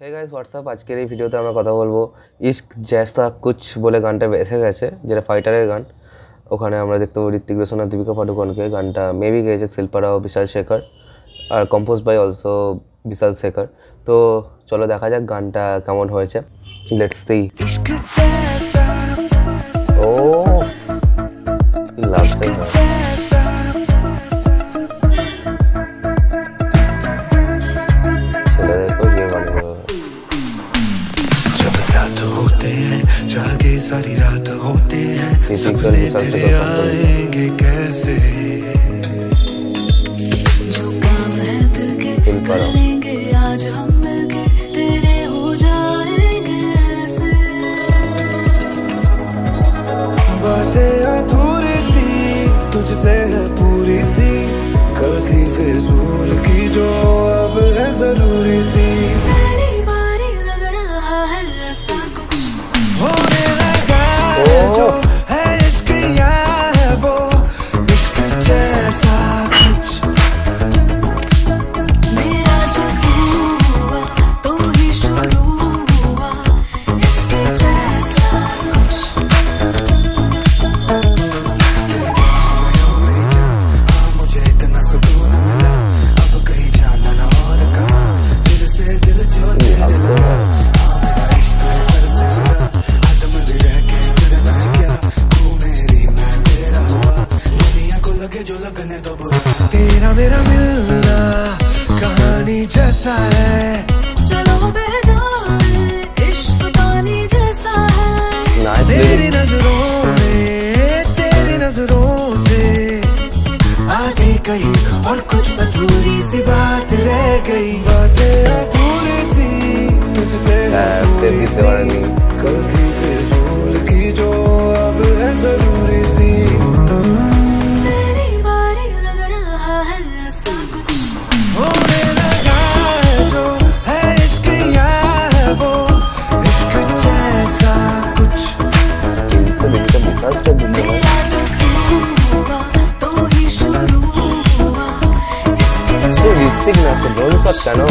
Hey guys WhatsApp, আজকের এই ভিডিওতে আমরা কথা বলবো ইশক জैसा কুছ বলে গানটা এসে গেছে, যেটা ফাইটারের গান। ওখানে আমরা দেখতে পাবো ঋত্বিক রোশন আর দীপিকা পাডুকোনকে। গানটা মেবি গেয়েছে শিল্পা রাও, বিশাল শেখর, আর কম্পোজ বাই অলসো বিশাল শেখর। তো চলো দেখা যাক গানটা কেমন হয়েছে। Let's see. ও লাগছে जागे सारी रात होते हैं, सपने तेरे आएंगे कैसे। जो काम है दिल के कर लेंगे आज हम मिलके, तेरे हो जाएंगे ऐसे। बातें अधूरी सी तुझसे है पूरी सी, कल थी फिजूल की जो अब है जरूरी सी। जो है इश्क या है वो इश्क जैसा कुछ, मेरा जो हुआ तो ही शुरू हुआ इश्क जैसा कुछ। मुझे इतना सुकून मिला, अब कहीं जाना ना और कहाँ, दिल से दिल जो तेरे लगा। जो लगने तो तेरा मेरा मिलना कहानी जैसा है, चलो बह जाए इश्क पानी जैसा है। तेरी नजरों में तेरी नजरों से आगे कहीं और कुछ अधूरी सी बात रह गई, बातें अधूरी सी तुझसे पूरी सी, कल थी फिजूल की जो अब है जरूरी सी। ঋত্বিক না তো ড্রোন শট কেন?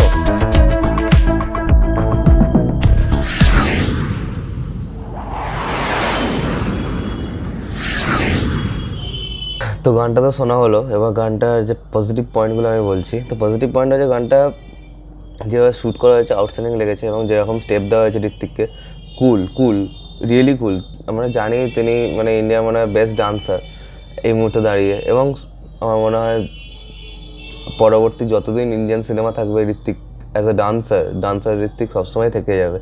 তো গানটা তো শোনা হলো, এবার গানটার যে পজিটিভ পয়েন্টগুলো আমি বলছি। তো পজিটিভ পয়েন্ট হচ্ছে গানটা যেভাবে শ্যুট করা হয়েছে আউটস্ট্যান্ডিং লেগেছে, এবং যেরকম স্টেপ দেওয়া হয়েছে ঋত্বিককে, কুল রিয়েলি কুল। আমরা জানি তিনি মানে ইন্ডিয়ার মনে হয় বেস্ট ডান্সার এই মুহূর্তে দাঁড়িয়ে, এবং আমার মনে হয় পরবর্তী যতদিন ইন্ডিয়ান সিনেমা থাকবে Hrithik as a dancer Hrithik সবসময় থেকে যাবে।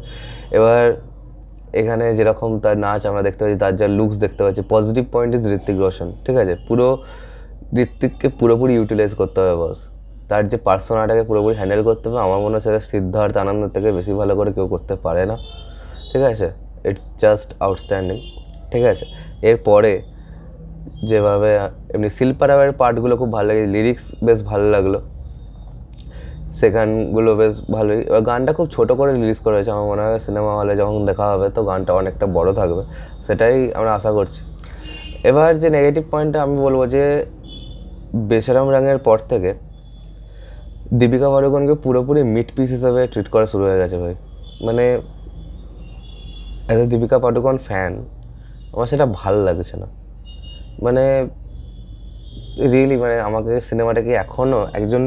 এবার এখানে যেরকম তার নাচ আমরা দেখতে পাচ্ছি, তার যা লুকস দেখতে পাচ্ছি, positive point is Hrithik Roshan. ঠিক আছে, পুরো ঋত্বিককে পুরোপুরি ইউটিলাইজ করতে হবে বস। তার যে পার্সোনাটাকে পুরোপুরি হ্যান্ডেল করতে হবে, আমার মনে হচ্ছে সিদ্ধার্থ আনন্দ থেকে বেশি ভালো করে কেউ করতে পারে না। ঠিক আছে, ইটস জাস্ট আউটস্ট্যান্ডিং। ঠিক আছে, এরপরে যেভাবে এমনি শিল্পা রাওয়ের পার্টগুলো খুব ভালো লাগে, লিরিক্স বেশ ভালো লাগলো, সেখানগুলো বেশ ভালোই। এবার গানটা খুব ছোটো করে রিলিজ করা হয়েছে, আমার মনে হয় সিনেমা হলে যখন দেখা হবে তো গানটা অনেকটা বড় থাকবে, সেটাই আমরা আশা করছি। এবার যে নেগেটিভ পয়েন্টটা আমি বলবো যে বেশরম রঙের পর থেকে দীপিকা পাডুকোনকে পুরোপুরি মিড পিস হিসেবে ট্রিট করা শুরু হয়ে গেছে ভাই। মানে as a Deepika Padukone fan আমার সেটা ভাল লাগছে না। মানে রিয়েলি মানে আমাকে সিনেমাটাকে এখনও একজন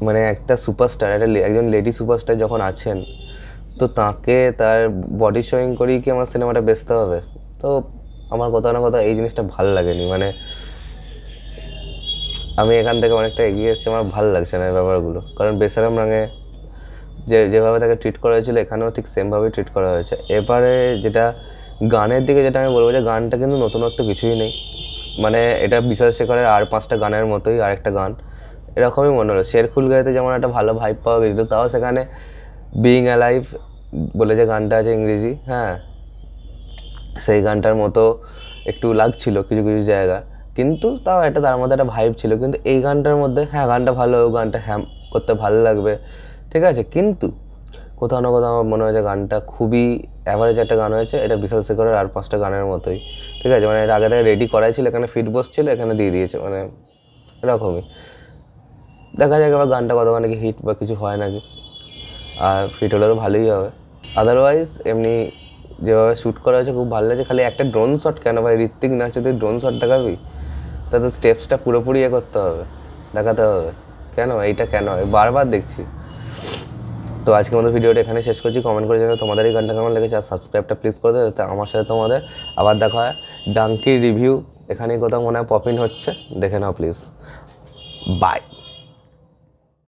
মানে একটা সুপারস্টার, একজন লেডি সুপারস্টার যখন আছেন, তো তাকে তার বডি শোয়িং করেই কি আমার সিনেমাটা বেচতে হবে? তো আমার কোথাও না কোথাও এই জিনিসটা ভাল লাগেনি। মানে আমি এখান থেকে অনেকটা এগিয়ে এসেছি, আমার ভালো লাগছে না এই ব্যাপারগুলো। কারণ বেশরম রঙে যেভাবে তাকে ট্রিট করা হয়েছিল এখানেও ঠিক সেমভাবেই ট্রিট করা হয়েছে। এবারে যেটা গানের দিকে যেটা আমি বলবো, যে গানটা কিন্তু নতুনত্ব কিছুই নেই। মানে এটা বিশাল শেখরের আর 5টা গানের মতোই আরেকটা গান, এরকমই মনে হলো। শেরখুল গাইতে যেমন একটা ভালো ভাইব পাওয়া গেছিলো, তাও সেখানে বিইং অ্যালাইভ বলে যে গানটা আছে ইংরেজি, হ্যাঁ, সেই গানটার মতো একটু লাগছিল কিছু কিছু জায়গা, কিন্তু তাও একটা তার মধ্যে একটা ভাইব ছিল। কিন্তু এই গানটার মধ্যে হ্যাঁ গানটা ভালো, গানটা হ্যাঁ করতে ভালো লাগবে, ঠিক আছে, কিন্তু কোথাও না কোথাও আমার মনে হয়েছে গানটা খুবই অ্যাভারেজ একটা গান হয়েছে। এটা বিশাল শেখরের আর 5টা গানের মতোই, ঠিক আছে। মানে এটা আগে থেকে রেডি করাই ছিল, এখানে ফিট বসছিল, এখানে দিয়ে দিয়েছে, মানে এরকমই। দেখা যাক এবার গানটা কতখানি কি হিট বা কিছু হয় নাকি। আর ফিট হলে তো ভালোই হবে। আদারওয়াইজ এমনি যেভাবে শ্যুট করা হয়েছে খুব ভালো লাগছে। খালি একটা ড্রোন শট কেন ভাই, ঋত্বিক নাচে তুই ড্রোন শট দেখাবি? তাতে স্টেপসটা পুরোপুরি করতে হবে, দেখাতে হবে। কেন এইটা কেন বারবার দেখছি? তো আজকের মতো ভিডিওটা এখানে শেষ করছি। কমেন্ট করে জানাবে তোমাদের এই গানটা কেমন লেগেছে, আর সাবস্ক্রাইবটা প্লিজ করে দেবে, যাতে আমার সাথে তোমাদের আবার দেখা হয়। ডাঙ্কির রিভিউ এখানেই কোথাও মনে হয় পপ ইন হচ্ছে, দেখে নাও প্লিজ। বাই।